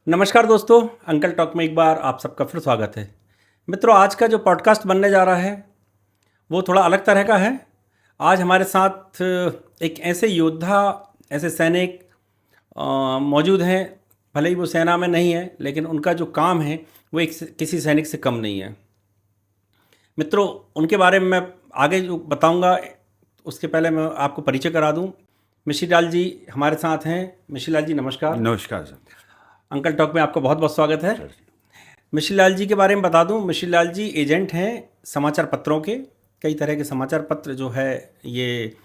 नमस्कार दोस्तों, uncle talk में एक बार आप सबका फिर स्वागत है। मित्रों, आज का जो पॉडकास्ट बनने जा रहा है वो थोड़ा अलग तरह का है। आज हमारे साथ एक ऐसे योद्धा, ऐसे सैनिक मौजूद हैं। भले ही वो सेना में नहीं है, लेकिन उनका जो काम है वो किसी सैनिक से कम नहीं है। मित्रों, उनके बारे में मैं आगे जो बताऊंगा, उसके पहले मैं आपको परिचय करा दूं। मिश्री लाल जी हमारे साथ हैं। मिश्री लाल जी नमस्कार। नमस्कार सर। अंकल टॉक में आपका बहुत बहुत स्वागत है। मिश्री लाल जी के बारे में बता दूं, मिश्री लाल जी एजेंट हैं समाचार पत्रों के। कई तरह के समाचार पत्र जो है ये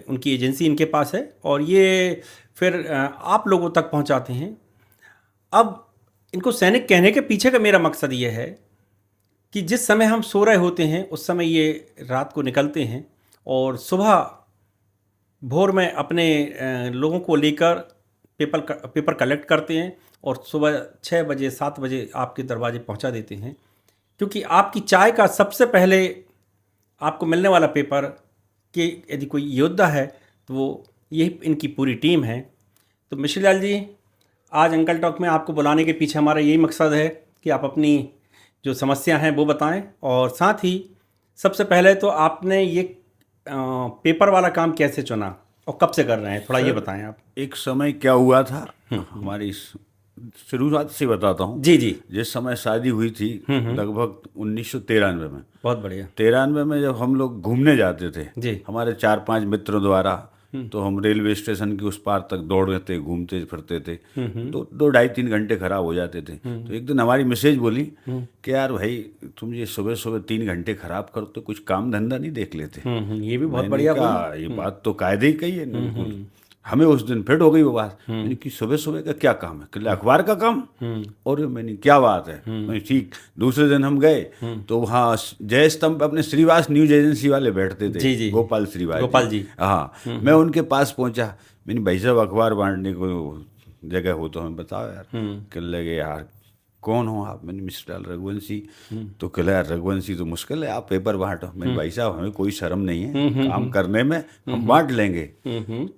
उनकी एजेंसी इनके पास है और ये फिर आप लोगों तक पहुंचाते हैं। अब इनको सैनिक कहने के पीछे का मेरा मकसद ये है कि जिस समय हम सो रहे होते हैं उस समय ये रात को निकलते हैं और सुबह भोर में अपने लोगों को लेकर पेपर कलेक्ट करते हैं और सुबह 6 बजे 7 बजे आपके दरवाजे पहुंचा देते हैं, क्योंकि आपकी चाय का सबसे पहले आपको मिलने वाला पेपर कि यदि कोई योद्धा है तो वो यही इनकी पूरी टीम है। तो मिश्री लाल जी, आज अंकल टॉक में आपको बुलाने के पीछे हमारा यही मकसद है कि आप अपनी जो समस्या हैं वो बताएं, और साथ ही सबसे पहले तो आपने ये पेपर वाला काम कैसे चुना और कब से कर रहे हैं, थोड़ा ये बताएं आप। एक समय क्या हुआ था, हमारी शुरुआत से बताता हूँ। जी जी। जिस समय शादी हुई थी लगभग 1993 में। बहुत बढ़िया। 93 में जब हम लोग घूमने जाते थे जी। हमारे 4-5 मित्रों द्वारा, तो हम रेलवे स्टेशन के उस पार तक दौड़ रहे थे, घूमते फिरते थे। तो 2-2.5-3 घंटे खराब हो जाते थे। तो एक दिन हमारी मैसेज बोली कि यार भाई, तुम ये सुबह सुबह 3 घंटे खराब करो तो कुछ काम धंधा नहीं देख लेते। ये भी बहुत मैंने बढ़िया कहा, ये बात तो कायदे ही कही है। हमें उस दिन फिट हो गई वो बात। मैंने कि सुबह सुबह का क्या काम है, कि अखबार का काम। और मैंने क्या बात है, मैंने ठीक। दूसरे दिन हम गए तो वहाँ जय स्तंभ पे अपने श्रीवास न्यूज एजेंसी वाले बैठते थे। जी जी। गोपाल श्रीवास गोपाल जी। हाँ, मैं उनके पास पहुंचा। मैंने, भाई साहब अखबार बांटने को जगह हो तो हमें बताओ यार। कह लगे, यार कौन हो आप? मैंने, मिस्टर रघुवंशी। तो कह यार रघुवंशी तो मुश्किल है, आप पेपर बांटो। मैंने, भाई साहब हमें कोई शर्म नहीं है काम करने में, हम बांट लेंगे।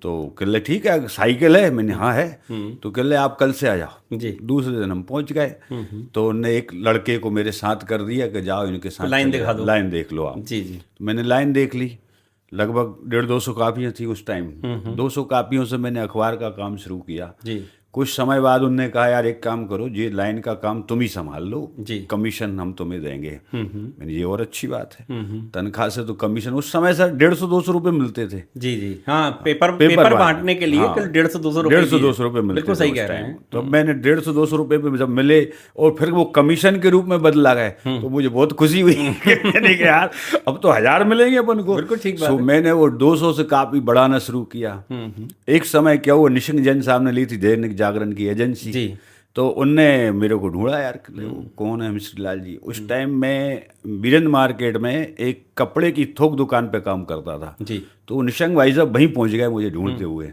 तो कह ठीक है, साइकिल है? मैंने, हाँ है। तो कह आप कल से आ जाओ जी। दूसरे दिन हम पहुंच गए। तो उनने एक लड़के को मेरे साथ कर दिया कि जाओ इनके साथ लाइन दिखा दो, लाइन देख लो आप। जी जी। तो मैंने लाइन देख ली। लगभग 150-200 कापियाँ थी उस टाइम। 200 कापियों से मैंने अखबार का काम शुरू किया जी। कुछ समय बाद उनने कहा, यार एक काम करो, ये लाइन का काम तुम ही संभाल लो जी, कमीशन हम तुम्हें देंगे। मैंने, ये और अच्छी बात है। तनख्वाह से तो कमीशन उस समय सर 150-200 रुपये मिलते थे। जी जी। हाँ, पेपर बांटने के लिए 150-200 रुपये, 150-200 रुपये मिलते थे। बिल्कुल सही कह रहे हैं। तो मैंने 150-200 रुपये पे जब मिले और फिर वो कमीशन के रूप में बदला गए तो मुझे बहुत खुशी हुई। मैंने कहा यार अब तो 1000 मिलेंगे अपन को। बिल्कुल ठीक बात है। मैंने वो 200 से काफी बढ़ाना शुरू किया। एक समय क्या हुआ, निशंक जैन साहब ने ली थी दैनिक जागरण की एजेंसी जी। तो उनने मेरे को ढूंढा, यार कौन है मिश्री लाल जी। उस टाइम मैं बीरन मार्केट में एक कपड़े की थोक दुकान पे काम करता था जी। तो निशंक भाई साहब वहीं पहुंच गए मुझे ढूंढते हुए।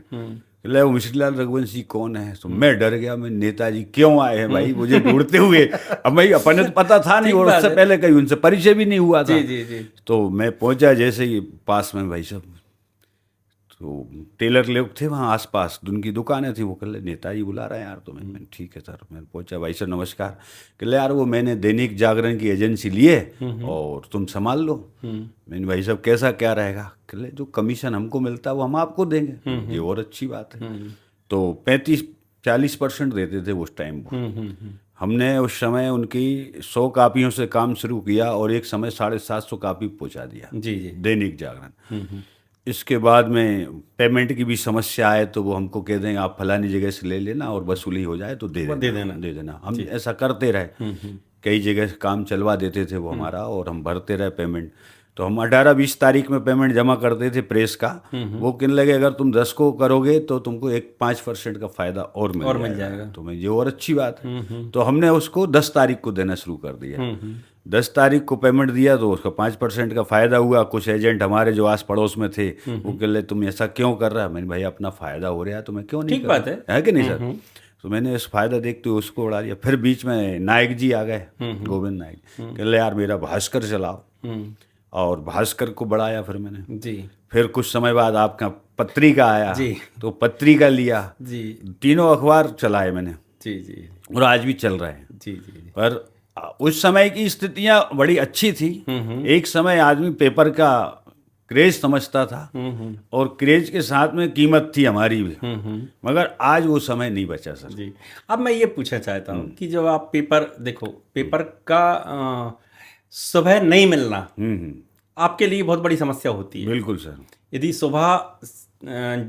वो मिश्री लाल रघुवंशी कौन है? तो मैं डर गया। मैं, नेताजी क्यों आए हैं भाई मुझे ढूंढते हुए? अब भाई अपने तो पता था नहीं और उससे पहले कहीं उनसे परिचय भी नहीं हुआ था। जी, जी। तो मैं पहुंचा जैसे ही पास में भाई साहब, तो टेलर लोग थे वहाँ आसपास, उनकी दुकानें थी। वो कह नेताजी बुला रहे हैं यार। तो मैंने, ठीक है सर। मैं पहुंचा, भाई सर नमस्कार। कह यार वो मैंने दैनिक जागरण की एजेंसी लिए और तुम संभाल लो। मैंने, भाई साहब कैसा क्या रहेगा? कह जो कमीशन हमको मिलता है वो हम आपको देंगे। ये और अच्छी बात है। तो 35-40% देते थे उस टाइम वो। हमने उस समय उनकी 100 कापियों से काम शुरू किया और एक समय 750 कापी पहुँचा दिया जी जी दैनिक जागरण। इसके बाद में पेमेंट की भी समस्या आए तो वो हमको कह देंगे आप फलानी जगह से ले लेना और वसूली हो जाए तो दे देना। हम ऐसा करते रहे। कई जगह से काम चलवा देते थे वो हमारा और हम भरते रहे पेमेंट। तो हम 18-20 तारीख में पेमेंट जमा करते थे प्रेस का। वो कहने लगे अगर तुम 10 को करोगे तो तुमको 5% का फायदा और मिल जाएगा। तो मैं, ये और अच्छी बात है। तो हमने उसको 10 तारीख को देना शुरू कर दिया। 10 तारीख को पेमेंट दिया तो उसका 5% का फ़ायदा हुआ। कुछ एजेंट हमारे जो आस पड़ोस में थे वो कह ले तुम ऐसा क्यों कर रहा है? मैंने, भाई अपना फ़ायदा हो रहा है तो मैं क्यों नहीं, ठीक बात है कि नहीं सर? तो मैंने इस फ़ायदा देखते हुए उसको उड़ा दिया। फिर बीच में नायक जी आ गए, गोविंद नायक। कह ले यार मेरा भास्कर चलाओ, और भास्कर को बढ़ाया फिर मैंने जी। फिर कुछ समय बाद आपका पत्रिका आया जी। तो पत्रिका लिया जी। तीनों अखबार चलाए मैंने जी जी। और आज भी चल रहे हैं। जी जी। पर उस समय की स्थितियां बड़ी अच्छी थी। एक समय आदमी पेपर का क्रेज समझता था और क्रेज के साथ में कीमत थी हमारी भी, मगर आज वो समय नहीं बचा सर। जी। अब मैं ये पूछना चाहता हूँ कि जब आप पेपर देखो, पेपर का सुबह नहीं मिलना आपके लिए बहुत बड़ी समस्या होती है। बिल्कुल सर। यदि सुबह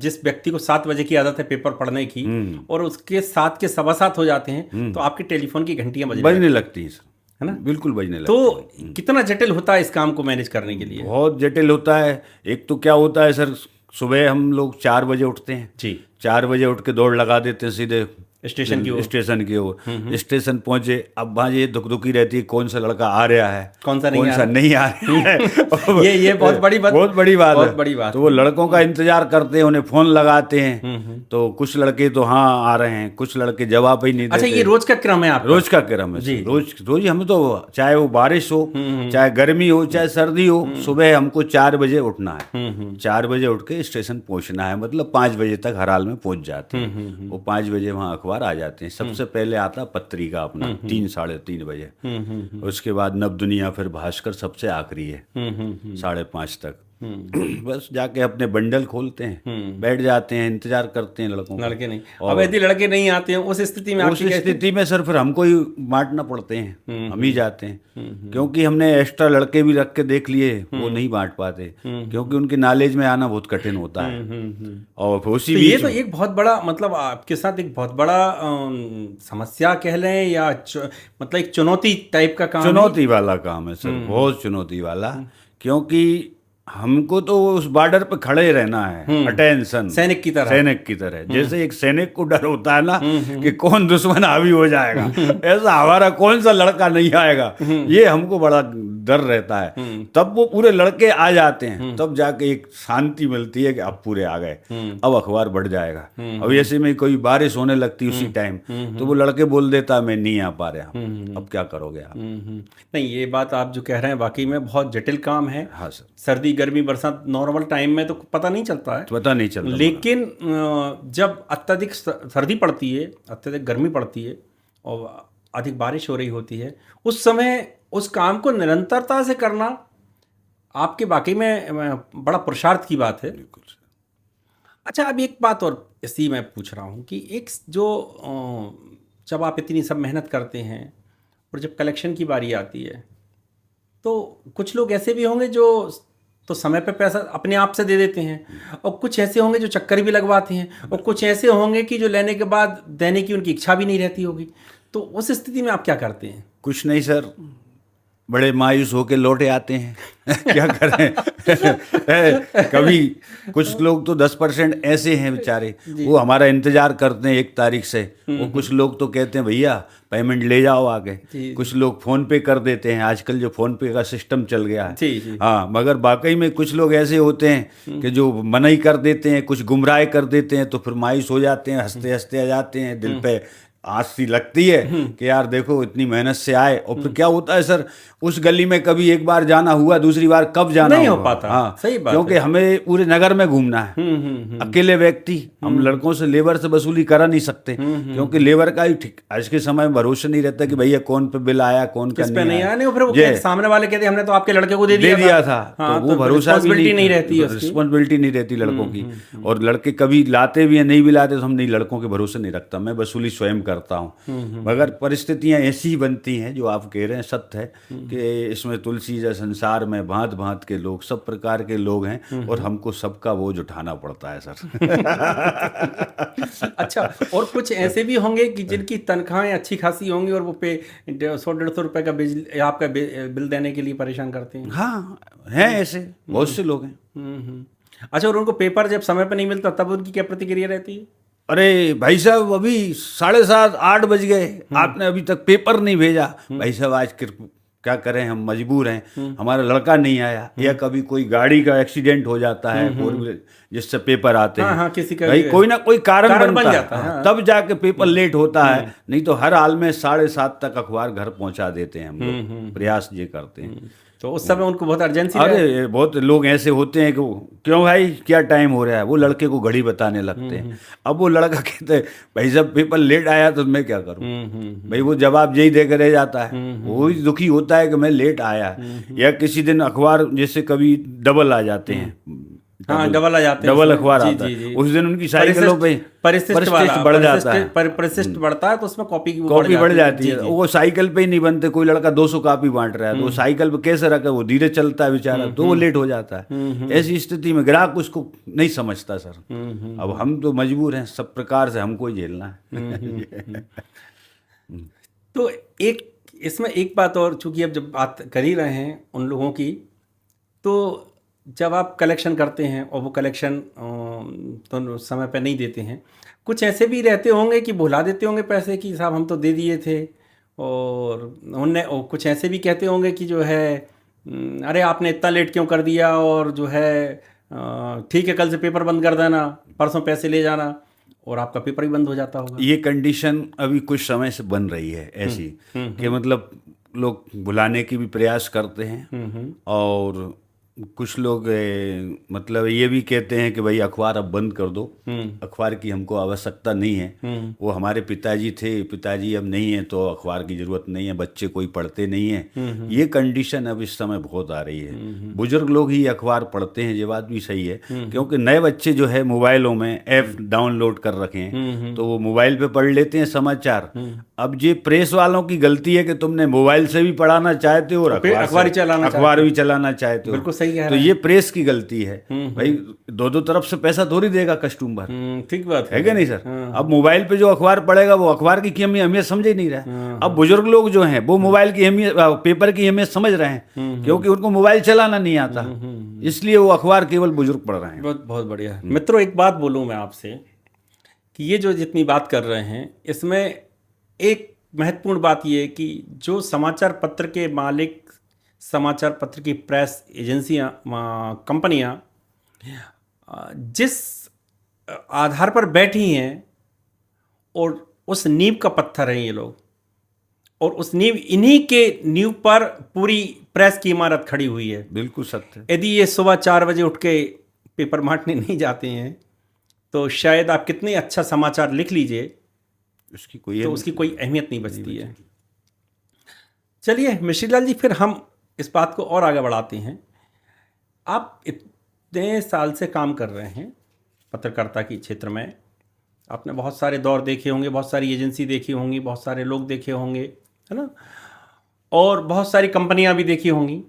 जिस व्यक्ति को 7 बजे की आदत है पेपर पढ़ने की और उसके 7 के 7:15 हो जाते हैं तो आपके टेलीफोन की घंटियां बजने लगती हैं सर, है ना? बिल्कुल बजने लगती तो कितना जटिल होता है इस काम को मैनेज करने के लिए? बहुत जटिल होता है। एक तो क्या होता है सर, सुबह हम लोग 4 बजे उठते हैं जी। 4 बजे उठ के दौड़ लगा देते हैं सीधे स्टेशन की ओर। स्टेशन पहुंचे। अब वहाँ ये दुखी रहती है, कौन सा लड़का आ रहा है, कौन सा नहीं आ रहा है। ये बहुत बड़ी बात है। तो वो लड़कों का इंतजार करते हैं, उन्हें फोन लगाते हैं। तो कुछ लड़के तो हाँ आ रहे हैं, कुछ लड़के जवाब ही नहीं देते। अच्छा, ये रोज का क्रम है आपका? रोज का क्रम है रोज हम तो, चाहे वो बारिश हो, चाहे गर्मी हो, चाहे सर्दी हो, सुबह हमको 4 बजे उठना है। 4 बजे उठ के स्टेशन पहुंचना है, मतलब 5 बजे तक हर हाल में पहुंच जाते हैं। वो 5 बजे वहाँ अखबार आ जाते हैं। सबसे पहले आता पत्रिका अपना 3 साढ़े 3 बजे। उसके बाद नव दुनिया, फिर भास्कर सबसे आखिरी है 5:30 तक। बस जाके अपने बंडल खोलते हैं, बैठ जाते हैं, इंतजार करते हैं लड़कों का। लड़के नहीं। अब यदि लड़के नहीं आते हैं उस स्थिति में, उस स्थिति में सर फिर हमको ही बांटना पड़ते हैं, हम ही जाते हैं। क्योंकि हमने एक्स्ट्रा लड़के भी रख के देख लिए, वो नहीं बांट पाते, क्योंकि उनके नॉलेज में आना बहुत कठिन होता है। और उसी ये तो एक बहुत बड़ा, मतलब आपके साथ एक बहुत बड़ा समस्या कह लें या मतलब एक चुनौती टाइप का काम, चुनौती वाला काम है सर, बहुत चुनौती वाला। क्योंकि हमको तो उस बॉर्डर पे खड़े रहना है, अटेंशन, सैनिक की तरह। जैसे एक सैनिक को डर होता है ना कि कौन दुश्मन हावी हो जाएगा, ऐसा हमारा कौन सा लड़का नहीं आएगा, ये हमको बड़ा डर रहता है। तब वो पूरे लड़के आ जाते हैं, तब जाके एक शांति मिलती है कि अब पूरे आ गए, अब अखबार बढ़ जाएगा। अब ऐसे में कोई बारिश होने लगती उसी टाइम, तो वो लड़के बोल देता मैं नहीं आ पा रहा, अब क्या करोगे आप। नहीं, ये बात आप जो कह रहे हैं वाकई में बहुत जटिल काम है। हाँ सर। सर्दी गर्मी बरसात नॉर्मल टाइम में तो पता नहीं चलता है, लेकिन जब अत्यधिक सर्दी पड़ती है, अत्यधिक गर्मी पड़ती है और अधिक बारिश हो रही होती है, उस समय उस काम को निरंतरता से करना आपके वाकई में बड़ा पुरुषार्थ की बात है। बिल्कुल। अच्छा, अब एक बात और इसी मैं पूछ रहा हूँ कि एक जो जब आप इतनी सब मेहनत करते हैं और जब कलेक्शन की बारी आती है तो कुछ लोग ऐसे भी होंगे जो तो समय पे पैसा अपने आप से दे देते हैं, और कुछ ऐसे होंगे जो चक्कर भी लगवाते हैं, और कुछ ऐसे होंगे कि जो लेने के बाद देने की उनकी इच्छा भी नहीं रहती होगी। तो उस स्थिति में आप क्या करते हैं? कुछ नहीं सर, बड़े मायूस होके लौटे आते हैं। क्या करें। कभी कुछ लोग तो 10% ऐसे हैं बेचारे, वो हमारा इंतजार करते हैं 1 तारीख से। वो कुछ लोग तो कहते हैं भैया पेमेंट ले जाओ आगे। कुछ लोग फ़ोन पे कर देते हैं, आजकल जो फ़ोन पे का सिस्टम चल गया है। हाँ, मगर वाकई में कुछ लोग ऐसे होते हैं कि जो मनाही कर देते हैं, कुछ गुमराह कर देते हैं, तो फिर मायूस हो जाते हैं, हंसते हंसते आ जाते हैं, दिल पे आस सी लगती है कि यार देखो इतनी मेहनत से आए। और फिर क्या होता है सर, उस गली में कभी एक बार जाना हुआ, दूसरी बार कब जाना नहीं हो पाता। हाँ, सही बात क्योंकि हमें पूरे नगर में घूमना है। अकेले व्यक्ति हम लड़कों से लेबर से वसूली करा नहीं सकते, क्योंकि लेबर का ही ठीक आज के समय में भरोसा नहीं रहता कि भैया कौन पे बिल आया, कौन का नहीं आया। नहीं, फिर वो सामने वाले कहते हमने तो आपके लड़के को दे दिया था। तो वो भरोसा नहीं रहती, रिस्पॉन्सिबिलिटी नहीं रहती लड़कों की। और लड़के कभी लाते भी हैं, नहीं भी लाते तो हम नहीं, लड़कों के भरोसे नहीं रखता, मैं वसूली स्वयं करता हूँ। मगर परिस्थितियां ऐसी ही बनती हैं, जो आप कह रहे हैं सत्य है कि इसमें तुलसी जैसे संसार में भांत भांत के लोग, सब प्रकार के लोग हैं, और हमको सबका बोझ उठाना पड़ता है सर। अच्छा, और कुछ ऐसे भी होंगे कि जिनकी तनख्वाहें अच्छी खासी होंगी और वो पे 100-150 रुपए का बिजली आपका बिल देने के लिए परेशान करते हैं। हाँ, हैं ऐसे बहुत से लोग हैं। अच्छा, और उनको पेपर जब समय पर नहीं मिलता तब उनकी क्या प्रतिक्रिया रहती है? अरे भाई साहब, अभी 7:30-8 बज गए, आपने अभी तक पेपर नहीं भेजा। भाई साहब आज क्या करें, हम मजबूर हैं, हमारा लड़का नहीं आया। या कभी कोई गाड़ी का एक्सीडेंट हो जाता है, 4 व्हीलर जिससे पेपर आते हैं। हाँ, किसी का भाई कोई ना कोई कारण बन जाता है। हाँ। तब जाके पेपर लेट होता है, नहीं तो हर हाल में 7:30 तक अखबार घर पहुंचा देते हैं हम लोग, प्रयास ये करते हैं। तो उस समय उनको बहुत अर्जेंसी अरे बहुत लोग ऐसे होते हैं कि क्यों भाई क्या टाइम हो रहा है, वो लड़के को घड़ी बताने लगते हैं। अब वो लड़का कहते हैं भाई जब पेपर लेट आया तो मैं क्या करूं, भाई वो जवाब यही देकर रह जाता है। वो ही दुखी होता है कि मैं लेट आया। या किसी दिन अखबार जैसे कभी डबल आ जाते हैं, हाँ डबल आ जाते हैं, डबल अखबार आता है, उस दिन उनकी साइकिलों पे परिशिष्ट बढ़ जाता है, परिशिष्ट बढ़ता है तो उसमें कॉपी बढ़ जाती है। वो साइकिल पे ही नहीं बनते, कोई लड़का 200 कॉपी बांट रहा है तो वो साइकिल पे कैसे रखे, वो धीरे चलता है बेचारा, तो वो लेट हो जाता है। ऐसी स्थिति में ग्राहक उसको नहीं समझता सर। अब हम तो मजबूर हैं, सब प्रकार से हमको ही झेलना है। तो एक इसमें एक बात और, चूंकि अब जब बात कर ही रहे हैं उन लोगों की, तो जब आप कलेक्शन करते हैं और वो कलेक्शन तो समय पे नहीं देते हैं, कुछ ऐसे भी रहते होंगे कि भुला देते होंगे पैसे कि साहब हम तो दे दिए थे, और कुछ ऐसे भी कहते होंगे कि जो है अरे आपने इतना लेट क्यों कर दिया, और जो है ठीक है कल से पेपर बंद कर देना, परसों पैसे ले जाना, और आपका पेपर ही बंद हो जाता होगा। ये कंडीशन अभी कुछ समय से बन रही है ऐसी कि मतलब लोग भुलाने की भी प्रयास करते हैं, और कुछ लोग मतलब ये भी कहते हैं कि भाई अखबार अब बंद कर दो, अखबार की हमको आवश्यकता नहीं है। वो हमारे पिताजी थे, पिताजी अब नहीं है तो अखबार की जरूरत नहीं है, बच्चे कोई पढ़ते नहीं है। ये कंडीशन अब इस समय बहुत आ रही है। बुजुर्ग लोग ही अखबार पढ़ते हैं, ये बात भी सही है, क्योंकि नए बच्चे जो है मोबाइलों में ऐप डाउनलोड कर रखे हैं तो वो मोबाइल पे पढ़ लेते हैं समाचार। अब ये प्रेस वालों की गलती है कि तुमने मोबाइल से भी पढ़ाना चाहते हो और अखबार भी चलाना चाहते हो, तो ये प्रेस की गलती है। भाई दो तरफ से पैसा थोड़ी देगा कस्टमर, ठीक बात है क्या नहीं सर। अब मोबाइल पे जो अखबार पढ़ेगा वो अखबार की अहमियत समझ ही नहीं रहा। अब बुजुर्ग लोग जो हैं वो मोबाइल की अहमियत, पेपर की अहमियत समझ रहे हैं, क्योंकि उनको मोबाइल चलाना नहीं आता, इसलिए वो अखबार केवल बुजुर्ग पढ़ रहे हैं। बहुत बढ़िया। मित्रों एक बात बोलूँ मैं आपसे कि ये जो जितनी बात कर रहे हैं इसमें एक महत्वपूर्ण बात ये है कि जो समाचार पत्र के मालिक, समाचार पत्र की प्रेस एजेंसियां, कंपनियां जिस आधार पर बैठी हैं और उस नींव का पत्थर हैं ये लोग, और उस नींव, इन्हीं के नींव पर पूरी प्रेस की इमारत खड़ी हुई है। बिल्कुल सत्य। यदि ये सुबह 4 बजे उठ के पेपर बांटने नहीं जाते हैं तो शायद आप कितने अच्छा समाचार लिख लीजिए, उसकी कोई अहमियत नहीं बचती है। चलिए मिश्री लाल जी, फिर हम इस बात को और आगे बढ़ाते हैं। आप इतने साल से काम कर रहे हैं पत्रकारिता के क्षेत्र में, आपने बहुत सारे दौर देखे होंगे, बहुत सारी एजेंसी देखी होंगी, बहुत सारे लोग देखे होंगे, है ना, और बहुत सारी कंपनियां भी देखी होंगी।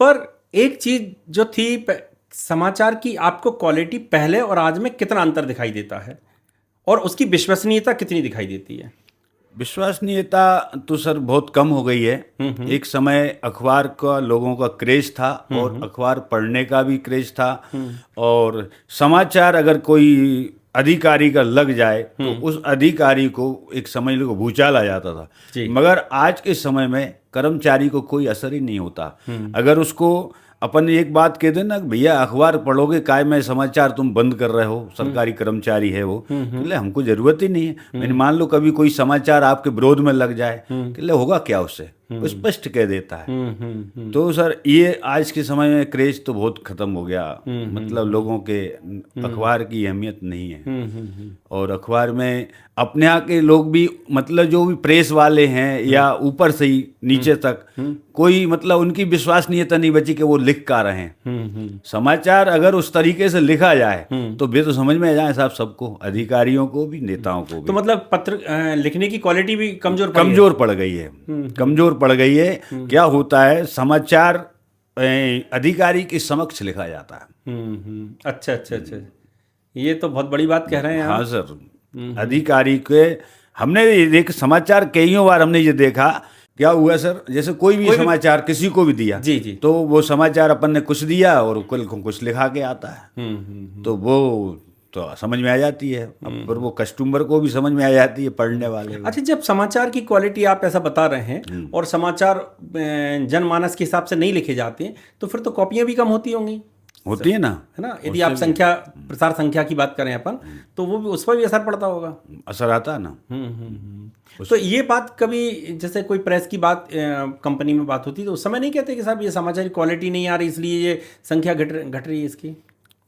पर एक चीज़ जो थी, समाचार की आपको क्वालिटी पहले और आज में कितना अंतर दिखाई देता है, और उसकी विश्वसनीयता कितनी दिखाई देती है? विश्वसनीयता तो सर बहुत कम हो गई है। एक समय अखबार का लोगों का क्रेज था और अखबार पढ़ने का भी क्रेज था, और समाचार अगर कोई अधिकारी का लग जाए तो उस अधिकारी को एक समझ लो भूचाल आ जाता था। मगर आज के समय में कर्मचारी को कोई असर ही नहीं होता। अगर उसको अपन एक बात कह देना भैया अखबार पढ़ोगे काय में समाचार तुम बंद कर रहे हो, सरकारी कर्मचारी है वो, बोले हमको जरूरत ही नहीं है। मैंने मान लो कभी कोई समाचार आपके विरोध में लग जाए, बोले होगा क्या उससे, वो स्पष्ट कह देता है। तो सर ये आज के समय में क्रेज तो बहुत खत्म हो गया, मतलब लोगों के अखबार की अहमियत नहीं है। और अखबार में अपने यहाँ के लोग भी, मतलब जो भी प्रेस वाले हैं या ऊपर से ही नीचे तक, कोई मतलब उनकी विश्वसनीयता नहीं बची कि वो लिख का रहे हैं। समाचार अगर उस तरीके से लिखा जाए तो वे तो समझ में आ जाए साहब सबको, अधिकारियों को भी, नेताओं को भी। तो मतलब पत्र लिखने की क्वालिटी भी कमजोर पड़ गई है, कमजोर पड़ गई है। क्या होता है, समाचार अधिकारी के समक्ष लिखा जाता है। अच्छा, ये तो बहुत बड़ी बात कह रहे हैं। हाँ सर, अधिकारी के हमने एक समाचार कईयों बार हमने ये देखा, क्या हुआ सर, जैसे कोई भी समाचार किसी को भी दिया जी, तो वो समाचार अपन ने कुछ दिया और कुछ लिखा के आता है, तो वो तो समझ में आ जाती है। अब पर वो कस्टमर को भी समझ में आ जाती है, पढ़ने वाले को। अच्छा, जब समाचार की क्वालिटी आप ऐसा बता रहे हैं और समाचार जनमानस के हिसाब से नहीं लिखे जाते हैं, तो फिर तो कॉपियां भी कम होती होंगी। होती है ना, है ना। यदि आप संख्या प्रसार संख्या की बात करें अपन, तो वो भी उस पर भी असर पड़ता होगा, असर आता है ना। तो ये बात कभी जैसे कोई प्रेस की बात कंपनी में बात होती है तो उस समय नहीं कहते कि साहब ये समाचार की क्वालिटी नहीं आ रही इसलिए ये संख्या घट रही है इसकी?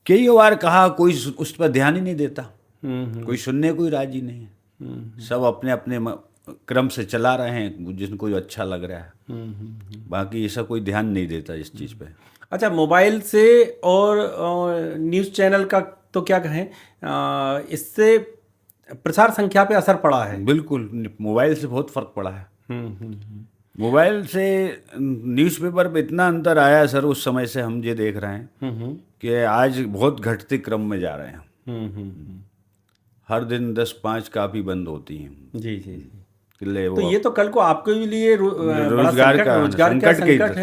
कई बार कहा, कोई उस पर ध्यान ही नहीं देता, कोई सुनने को ही राजी नहीं है। सब अपने अपने क्रम से चला रहे हैं जिनको अच्छा लग रहा है, बाकी ऐसा कोई ध्यान नहीं देता इस चीज़ पे। अच्छा, मोबाइल से और न्यूज़ चैनल का तो क्या कहें, इससे प्रसार संख्या पे असर पड़ा है? बिल्कुल, मोबाइल से बहुत फर्क पड़ा है। मोबाइल से न्यूज़पेपर पे इतना अंतर आया सर उस समय से, हम ये देख रहे हैं कि आज बहुत घटते क्रम में जा रहे हैं। हर दिन 10-5 कापी बंद होती हैं। जी जी जी। तो ये तो कल को आपके लिए रोजगार का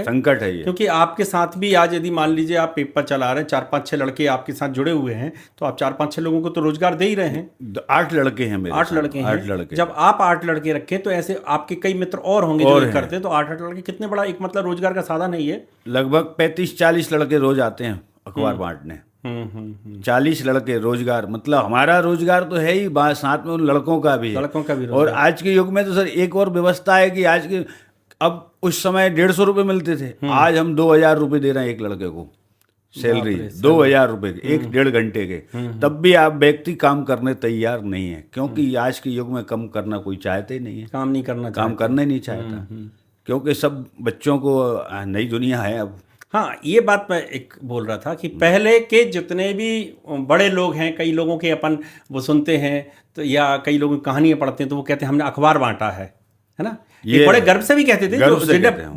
संकट है ये, क्योंकि आपके साथ भी आज यदि मान लीजिए आप पेपर चला रहे हैं, 4-5-6 लड़के आपके साथ जुड़े हुए हैं, तो आप 4-5-6 लोगों को तो रोजगार दे ही रहे हैं। 8 लड़के हैं मेरे, 8 लड़के हैं। जब आप 8 लड़के रखें तो ऐसे आपके कई मित्र और होंगे जो ये करते हैं, तो 8 लड़के कितने बड़ा एक मतलब रोजगार का साधन है ये। लगभग 35-40 लड़के रोज आते हैं अखबार बांटने। 40 लड़के रोजगार, मतलब हमारा रोजगार तो है ही, साथ में उन लड़कों का भी है। और आज के युग में तो सर एक और व्यवस्था है कि आज के, अब उस समय 150 रुपये मिलते थे, आज हम 2000 रुपये दे रहे हैं एक लड़के को सैलरी, 2000 रुपये के 1-1.5 घंटे के। तब भी आप व्यक्ति काम करने तैयार नहीं है, क्योंकि आज के युग में कम करना कोई चाहते ही नहीं है, काम करना ही नहीं चाहता, क्योंकि सब बच्चों को नई दुनिया है अब। हाँ, ये बात मैं एक बोल रहा था कि पहले के जितने भी बड़े लोग हैं, कई लोगों के अपन वो सुनते हैं तो, या कई लोग कहानियाँ पढ़ते हैं तो वो कहते हैं हमने अखबार बांटा है ना। ये बड़े गर्व से भी कहते थे,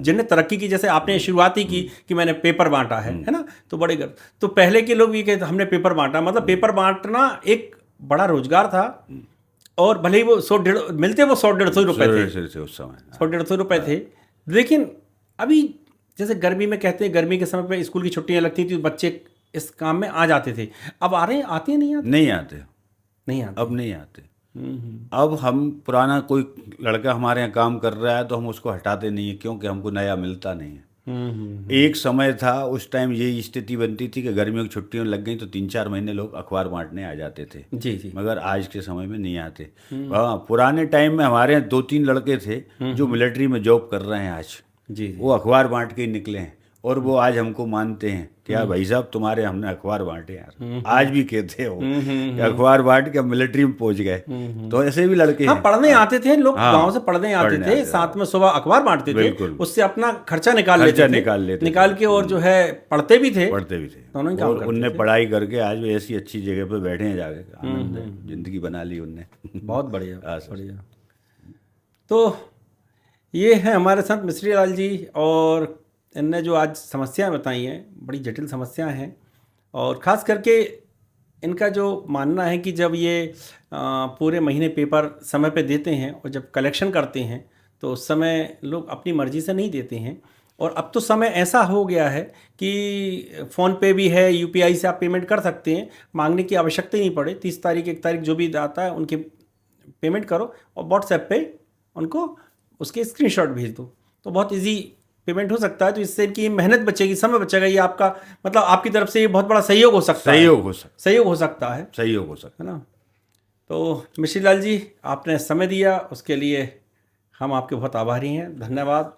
जिन्हें तरक्की की, जैसे आपने शुरुआत ही की कि मैंने पेपर बांटा है ना, तो बड़े गर्व। तो पहले के लोग भी कहते हमने पेपर बांटा, मतलब पेपर बांटना एक बड़ा रोजगार था। और भले ही वो 100-150 मिलते, वो 100-150 रुपये थे उस समय, 100-150 रुपये थे। लेकिन अभी जैसे गर्मी में कहते हैं, गर्मी के समय पे स्कूल की छुट्टियां लगती थी तो बच्चे इस काम में आ जाते थे। अब आ रहे हैं, आते हैं नहीं आते? अब नहीं आते। अब हम पुराना कोई लड़का हमारे यहाँ काम कर रहा है तो हम उसको हटाते नहीं है, क्योंकि हमको नया मिलता नहीं है। एक समय था, उस टाइम ये स्थिति बनती थी कि गर्मियों की छुट्टियां लग गई तो 3-4 महीने लोग अखबार बांटने आ जाते थे। जी जी। मगर आज के समय में नहीं आते। हाँ, पुराने टाइम में हमारे यहाँ 2-3 लड़के थे जो मिलिट्री में जॉब कर रहे हैं आज, जी, वो अखबार बांट के निकले हैं, और वो आज हमको मानते हैं कि यार भाई साहब तुम्हारे हमने अखबार बांटे यार। आज भी कहते हो कि अखबार बांट के मिलिट्री में पहुंच गए। तो ऐसे भी लड़के हैं। पढ़ने आते थे लोग, गांव से पढ़ने आते थे, साथ में सुबह अखबार बांटते थे, उससे अपना खर्चा निकाल लेते थे, और जो है पढ़ते भी थे। दोनों ही काम करते थे। उनने पढ़ाई करके आज भी ऐसी अच्छी जगह पे बैठे हैं जाके, आनंद है, जिंदगी बना ली उनने। बहुत बढ़िया। तो ये है हमारे साथ मिश्री लाल जी, और इनने जो आज समस्याएं बताई हैं, बड़ी जटिल समस्याएं हैं। और ख़ास करके इनका जो मानना है कि जब ये पूरे महीने पेपर समय पे देते हैं और जब कलेक्शन करते हैं तो उस समय लोग अपनी मर्ज़ी से नहीं देते हैं। और अब तो समय ऐसा हो गया है कि फ़ोन पे भी है, UPI से आप पेमेंट कर सकते हैं, मांगने की आवश्यकता ही नहीं पड़े। 30 तारीख 1 तारीख जो भी आता है उनके पेमेंट करो और व्हाट्सएप पे उनको उसके स्क्रीनशॉट भेज दो, तो बहुत इजी पेमेंट हो सकता है। तो इससे इनकी मेहनत बचेगी, समय बचेगा। ये आपका मतलब आपकी तरफ से ये बहुत बड़ा सहयोग हो सकता है। सहयोग हो सकता है ना। तो मिश्री लाल जी, आपने समय दिया उसके लिए हम आपके बहुत आभारी हैं। धन्यवाद।